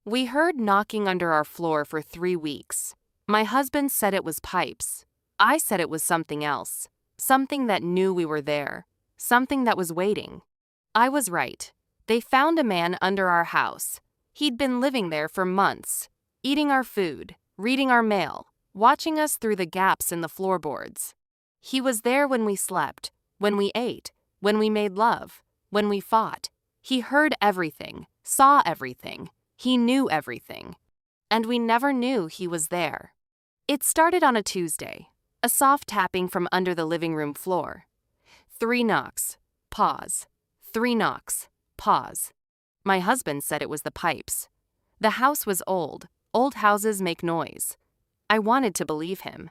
We heard knocking under our floor for 3 weeks. My husband said it was pipes. I said it was something else. Something that knew we were there. Something that was waiting. I was right. They found a man under our house. He'd been living there for months, eating our food, reading our mail, watching us through the gaps in the floorboards. He was there when we slept, when we ate, when we made love, when we fought. He heard everything, saw everything. He knew everything. And we never knew he was there. It started on a Tuesday, a soft tapping from under the living room floor. 3 knocks, pause. 3 knocks, pause. My husband said it was the pipes. The house was old. Old houses make noise. I wanted to believe him.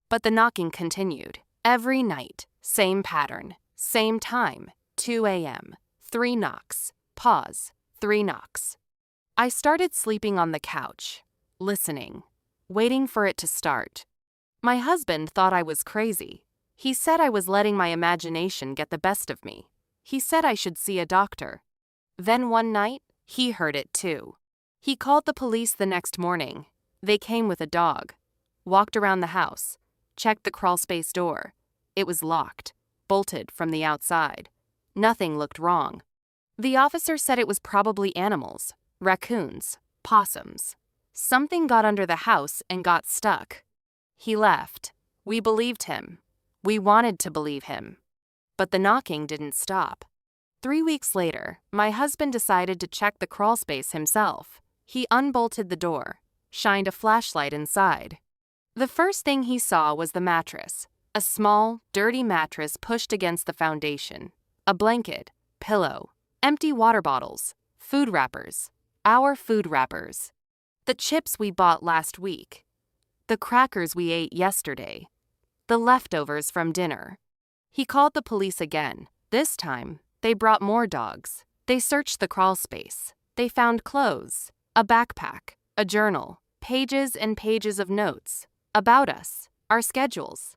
But the knocking continued. Every night, same pattern, same time, 2 a.m., 3 knocks, pause, 3 knocks. I started sleeping on the couch, listening, waiting for it to start. My husband thought I was crazy. He said I was letting my imagination get the best of me. He said I should see a doctor. Then one night, he heard it too. He called the police the next morning. They came with a dog, walked around the house, checked the crawlspace door. It was locked, bolted from the outside. Nothing looked wrong. The officer said it was probably animals, raccoons, possums. Something got under the house and got stuck. He left. We believed him. We wanted to believe him. But the knocking didn't stop. 3 weeks later, my husband decided to check the crawlspace himself. He unbolted the door, shined a flashlight inside. The first thing he saw was the mattress, a small, dirty mattress pushed against the foundation. A blanket, pillow, empty water bottles, food wrappers, our food wrappers. The chips we bought last week. The crackers we ate yesterday. The leftovers from dinner. He called the police again. This time, they brought more dogs. They searched the crawlspace. They found clothes, a backpack, a journal, pages and pages of notes about us, our schedules,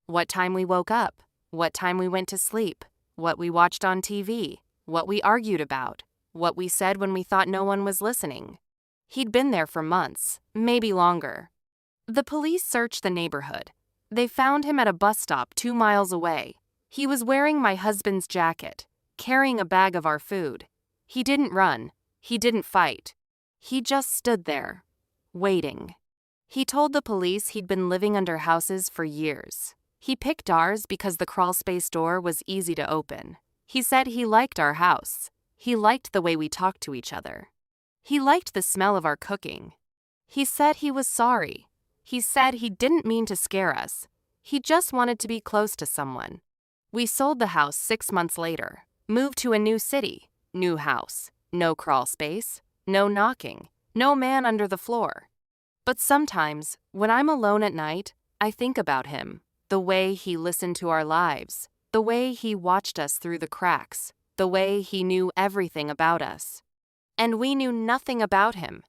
what time we woke up, what time we went to sleep, what we watched on TV, what we argued about, what we said when we thought no one was listening. He'd been there for months, maybe longer. The police searched the neighborhood. They found him at a bus stop 2 miles away. He was wearing my husband's jacket, carrying a bag of our food. He didn't run. He didn't fight. He just stood there, waiting. He told the police he'd been living under houses for years. He picked ours because the crawlspace door was easy to open. He said he liked our house. He liked the way we talked to each other. He liked the smell of our cooking. He said he was sorry. He said he didn't mean to scare us. He just wanted to be close to someone. We sold the house 6 months later, moved to a new city, new house, no crawlspace, no knocking, no man under the floor. But sometimes, when I'm alone at night, I think about him, the way he listened to our lives, the way he watched us through the cracks, the way he knew everything about us. And we knew nothing about him.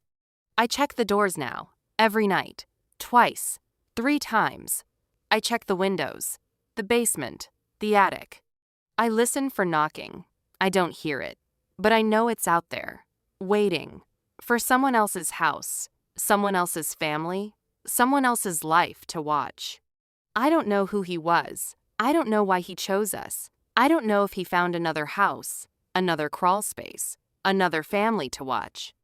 I check the doors now, every night, twice, 3 times. I check the windows, the basement, the attic. I listen for knocking. I don't hear it, but I know it's out there, waiting for someone else's house, someone else's family, someone else's life to watch. I don't know who he was. I don't know why he chose us. I don't know if he found another house, another crawlspace, another family to watch.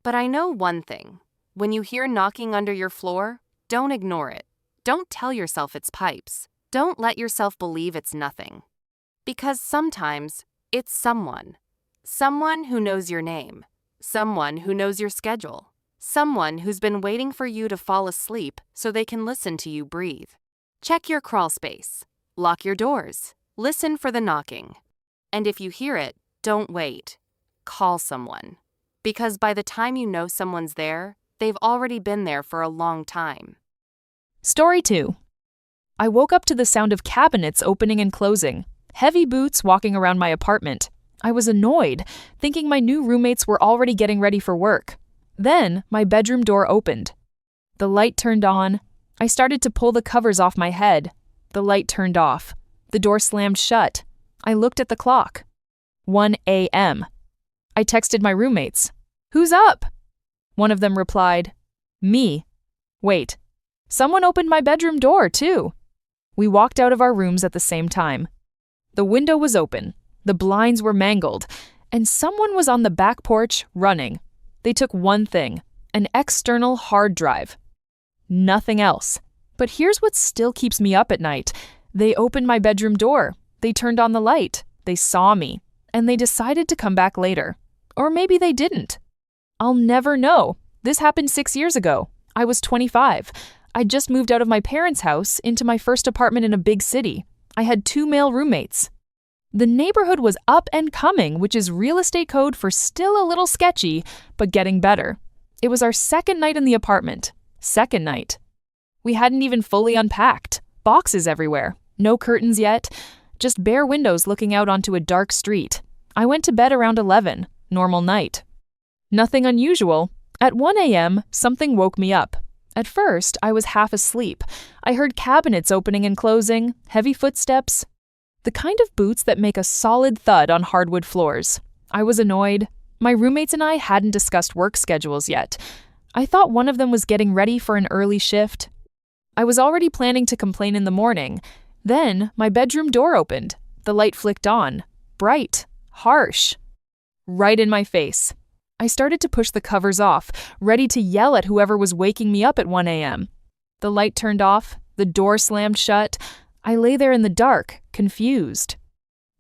But I know one thing. When you hear knocking under your floor, don't ignore it. Don't tell yourself it's pipes. Don't let yourself believe it's nothing. Because sometimes it's someone. Someone who knows your name. Someone who knows your schedule. Someone who's been waiting for you to fall asleep so they can listen to you breathe. Check your crawlspace. Lock your doors. Listen for the knocking. And if you hear it, don't wait. Call someone. Because by the time you know someone's there, they've already been there for a long time. Story 2. I woke up to the sound of cabinets opening and closing, heavy boots walking around my apartment. I was annoyed, thinking my new roommates were already getting ready for work. Then, my bedroom door opened. The light turned on. I started to pull the covers off my head. The light turned off. The door slammed shut. I looked at the clock. 1 a.m. I texted my roommates. "Who's up?" One of them replied, "Me. Wait, someone opened my bedroom door, too." We walked out of our rooms at the same time. The window was open, the blinds were mangled, and someone was on the back porch running. They took one thing, an external hard drive. Nothing else. But here's what still keeps me up at night. They opened my bedroom door. They turned on the light. They saw me. And they decided to come back later. Or maybe they didn't. I'll never know. This happened 6 years ago. I was 25. I'd just moved out of my parents' house into my first apartment in a big city. I had 2 male roommates. The neighborhood was up and coming, which is real estate code for still a little sketchy, but getting better. It was our second night in the apartment. Second night. We hadn't even fully unpacked. Boxes everywhere. No curtains yet. Just bare windows looking out onto a dark street. I went to bed around 11. Normal night. Nothing unusual. At 1 a.m., something woke me up. At first, I was half asleep. I heard cabinets opening and closing, heavy footsteps. The kind of boots that make a solid thud on hardwood floors. I was annoyed. My roommates and I hadn't discussed work schedules yet. I thought one of them was getting ready for an early shift. I was already planning to complain in the morning. Then, my bedroom door opened. The light flicked on. Bright. Harsh. Right in my face. I started to push the covers off, ready to yell at whoever was waking me up at 1 a.m. The light turned off. The door slammed shut. I lay there in the dark, confused.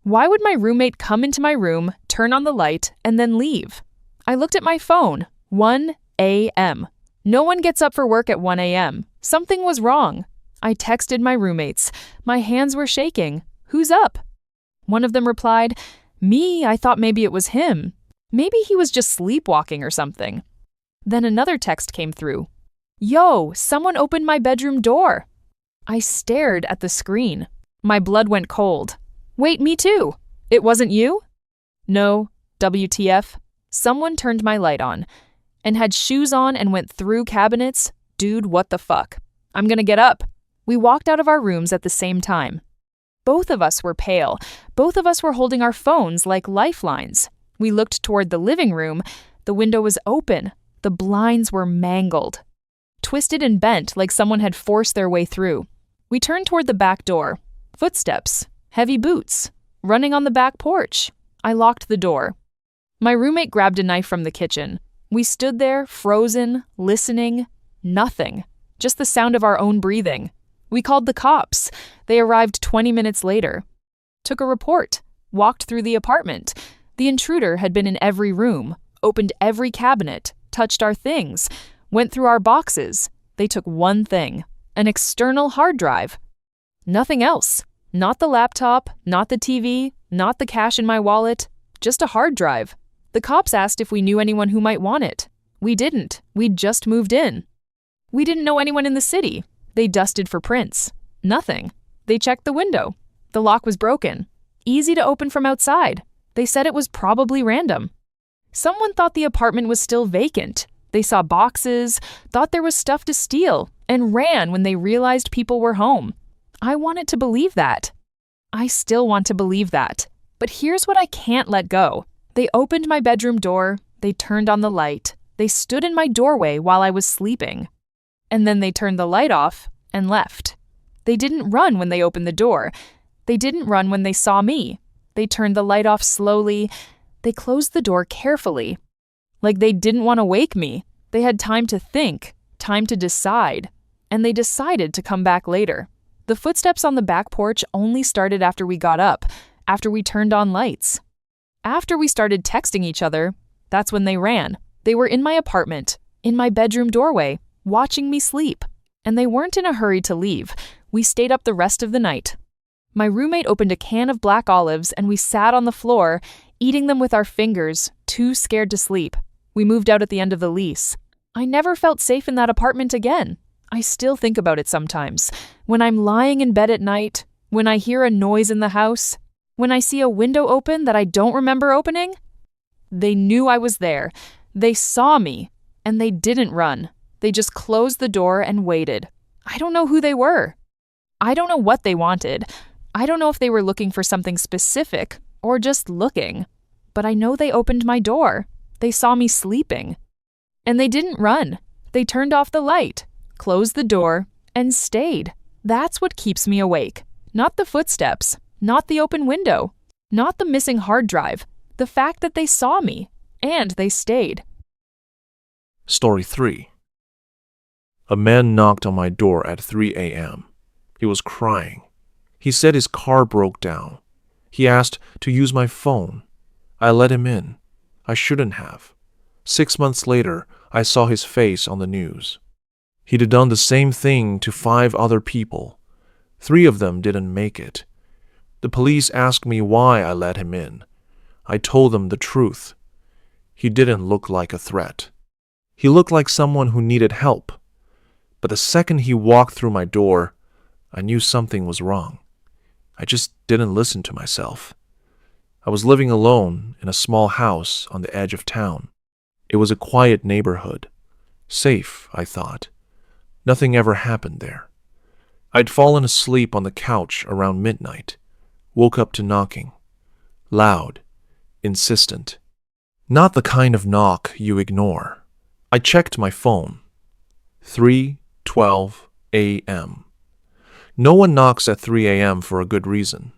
Why would my roommate come into my room, turn on the light, and then leave? I looked at my phone. 1 a.m. No one gets up for work at 1 a.m. Something was wrong. I texted my roommates. My hands were shaking. Who's up? One of them replied, "Me, I thought maybe it was him. Maybe he was just sleepwalking or something." Then another text came through. "Yo, someone opened my bedroom door." I stared at the screen. My blood went cold. Wait, me too. It wasn't you? No, WTF. Someone turned my light on and had shoes on and went through cabinets. Dude, what the fuck? I'm gonna get up. We walked out of our rooms at the same time. Both of us were pale. Both of us were holding our phones like lifelines. We looked toward the living room. The window was open. The blinds were mangled. Twisted and bent like someone had forced their way through. We turned toward the back door. Footsteps. Heavy boots. Running on the back porch. I locked the door. My roommate grabbed a knife from the kitchen. We stood there, frozen, listening. Nothing. Just the sound of our own breathing. We called the cops. They arrived 20 minutes later. Took a report. Walked through the apartment. The intruder had been in every room. Opened every cabinet. Touched our things. Went through our boxes. They took one thing. An external hard drive. Nothing else. Not the laptop, not the TV, not the cash in my wallet. Just a hard drive. The cops asked if we knew anyone who might want it. We didn't. We'd just moved in. We didn't know anyone in the city. They dusted for prints. Nothing. They checked the window. The lock was broken. Easy to open from outside. They said it was probably random. Someone thought the apartment was still vacant. They saw boxes, thought there was stuff to steal, and ran when they realized people were home. I wanted to believe that. I still want to believe that. But here's what I can't let go. They opened my bedroom door. They turned on the light. They stood in my doorway while I was sleeping. And then they turned the light off and left. They didn't run when they opened the door. They didn't run when they saw me. They turned the light off slowly. They closed the door carefully. Like they didn't want to wake me. They had time to think, time to decide. And they decided to come back later. The footsteps on the back porch only started after we got up, after we turned on lights. After we started texting each other, that's when they ran. They were in my apartment, in my bedroom doorway, watching me sleep. And they weren't in a hurry to leave. We stayed up the rest of the night. My roommate opened a can of black olives and we sat on the floor, eating them with our fingers, too scared to sleep. We moved out at the end of the lease. I never felt safe in that apartment again. I still think about it sometimes. When I'm lying in bed at night, when I hear a noise in the house, when I see a window open that I don't remember opening. They knew I was there. They saw me, and they didn't run. They just closed the door and waited. I don't know who they were. I don't know what they wanted. I don't know if they were looking for something specific or just looking. But I know they opened my door. They saw me sleeping. And they didn't run. They turned off the light, closed the door, and stayed. That's what keeps me awake. Not the footsteps, not the open window, not the missing hard drive. The fact that they saw me, and they stayed. Story 3. A man knocked on my door at 3 a.m. He was crying. He said his car broke down. He asked to use my phone. I let him in. I shouldn't have. 6 months later, I saw his face on the news. He'd done the same thing to 5 other people. 3 of them didn't make it. The police asked me why I let him in. I told them the truth. He didn't look like a threat. He looked like someone who needed help. But the second he walked through my door, I knew something was wrong. I just didn't listen to myself. I was living alone in a small house on the edge of town. It was a quiet neighborhood. Safe, I thought. Nothing ever happened there. I'd fallen asleep on the couch around midnight. Woke up to knocking. Loud. Insistent. Not the kind of knock you ignore. I checked my phone. 3:12 a.m. No one knocks at 3 a.m. for a good reason.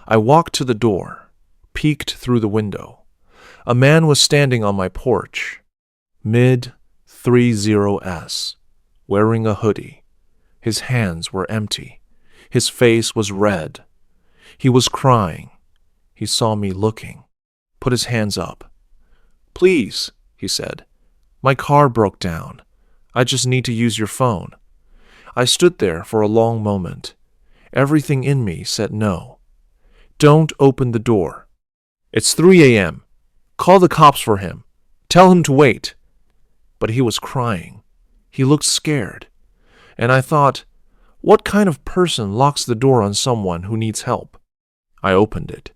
I walked to the door, peeked through the window. A man was standing on my porch, mid-30s, wearing a hoodie. His hands were empty. His face was red. He was crying. He saw me looking. Put his hands up. "Please," he said. "My car broke down. I just need to use your phone." I stood there for a long moment. Everything in me said no. "Don't open the door. It's 3 a.m. Call the cops for him. Tell him to wait." But he was crying. He looked scared. And I thought, what kind of person locks the door on someone who needs help? I opened it.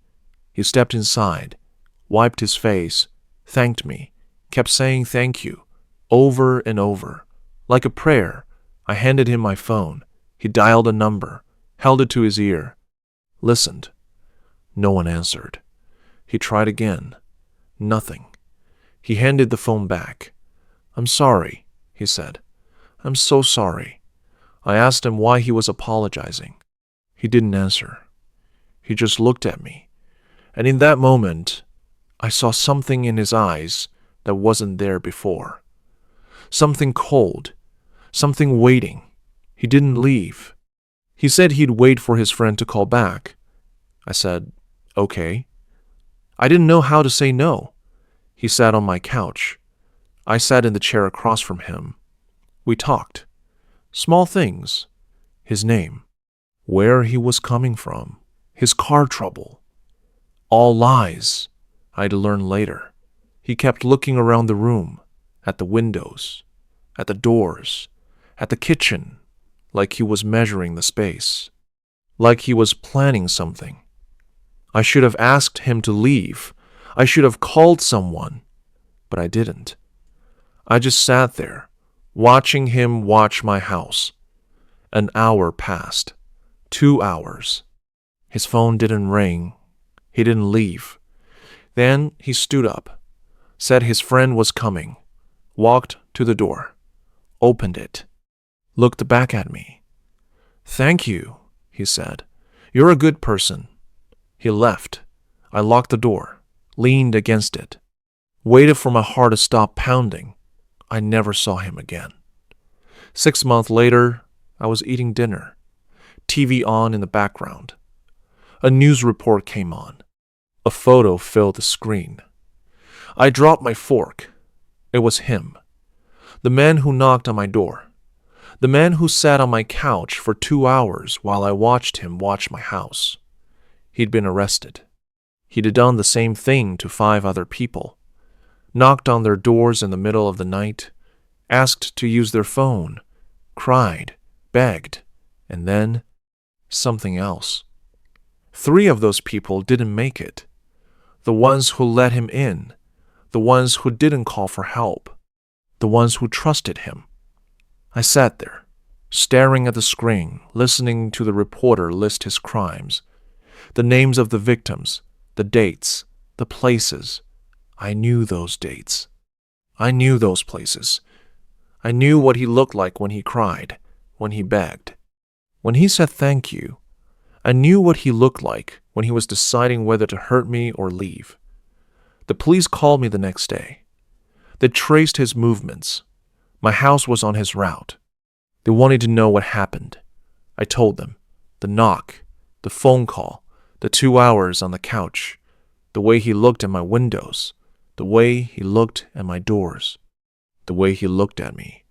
He stepped inside, wiped his face, thanked me, kept saying thank you, over and over. Like a prayer, I handed him my phone. He dialed a number, held it to his ear, listened. No one answered. He tried again. Nothing. He handed the phone back. "I'm sorry," he said. "I'm so sorry." I asked him why he was apologizing. He didn't answer. He just looked at me. And in that moment, I saw something in his eyes that wasn't there before. Something cold. Something waiting. He didn't leave. He said he'd wait for his friend to call back. I said, "Okay." I didn't know how to say no. He sat on my couch. I sat in the chair across from him. We talked. Small things. His name. Where he was coming from. His car trouble. All lies, I'd learn later. He kept looking around the room, at the windows, at the doors, at the kitchen, like he was measuring the space, like he was planning something. I should have asked him to leave. I should have called someone, but I didn't. I just sat there, watching him watch my house. An hour passed. 2 hours. His phone didn't ring. He didn't leave. Then he stood up, said his friend was coming, walked to the door, opened it, looked back at me. "Thank you," he said. "You're a good person." He left. I locked the door, leaned against it, waited for my heart to stop pounding. I never saw him again. 6 months later, I was eating dinner, TV on in the background. A news report came on. A photo filled the screen. I dropped my fork. It was him. The man who knocked on my door. The man who sat on my couch for 2 hours while I watched him watch my house. He'd been arrested. He'd done the same thing to 5 other people. Knocked on their doors in the middle of the night, asked to use their phone, cried, begged, and then something else. 3 of those people didn't make it. The ones who let him in, the ones who didn't call for help, the ones who trusted him. I sat there, staring at the screen, listening to the reporter list his crimes, the names of the victims, the dates, the places. I knew those dates. I knew those places. I knew what he looked like when he cried, when he begged. When he said thank you, I knew what he looked like when he was deciding whether to hurt me or leave. The police called me the next day. They traced his movements. My house was on his route. They wanted to know what happened. I told them. The knock, the phone call, the 2 hours on the couch, the way he looked at my windows, the way he looked at my doors, the way he looked at me.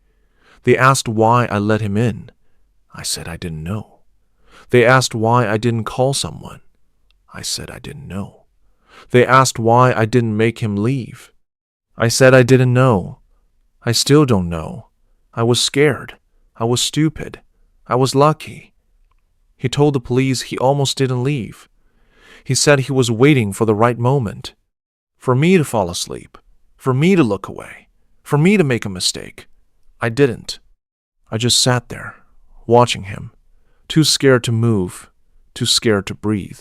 They asked why I let him in. I said I didn't know. They asked why I didn't call someone. I said I didn't know. They asked why I didn't make him leave. I said I didn't know. I still don't know. I was scared. I was stupid. I was lucky. He told the police he almost didn't leave. He said he was waiting for the right moment. For me to fall asleep. For me to look away. For me to make a mistake. I didn't. I just sat there, watching him, too scared to move, too scared to breathe.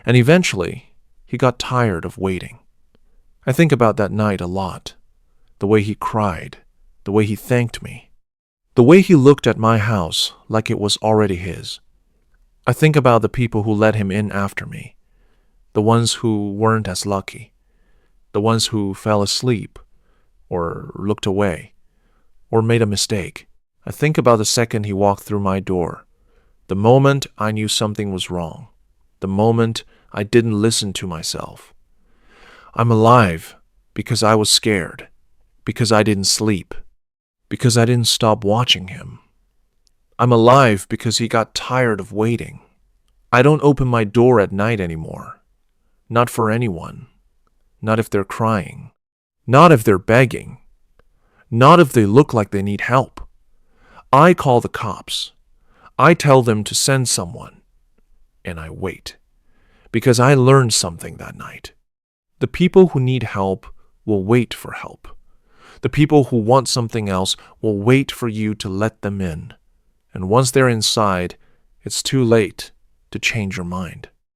And eventually, he got tired of waiting. I think about that night a lot. The way he cried, the way he thanked me, the way he looked at my house like it was already his. I think about the people who let him in after me, the ones who weren't as lucky, the ones who fell asleep, or looked away, or made a mistake. I think about the second he walked through my door, the moment I knew something was wrong, the moment I didn't listen to myself. I'm alive because I was scared, because I didn't sleep, because I didn't stop watching him. I'm alive because he got tired of waiting. I don't open my door at night anymore. Not for anyone. Not if they're crying. Not if they're begging. Not if they look like they need help. I call the cops. I tell them to send someone. And I wait. Because I learned something that night. The people who need help will wait for help. The people who want something else will wait for you to let them in. And once they're inside, it's too late to change your mind.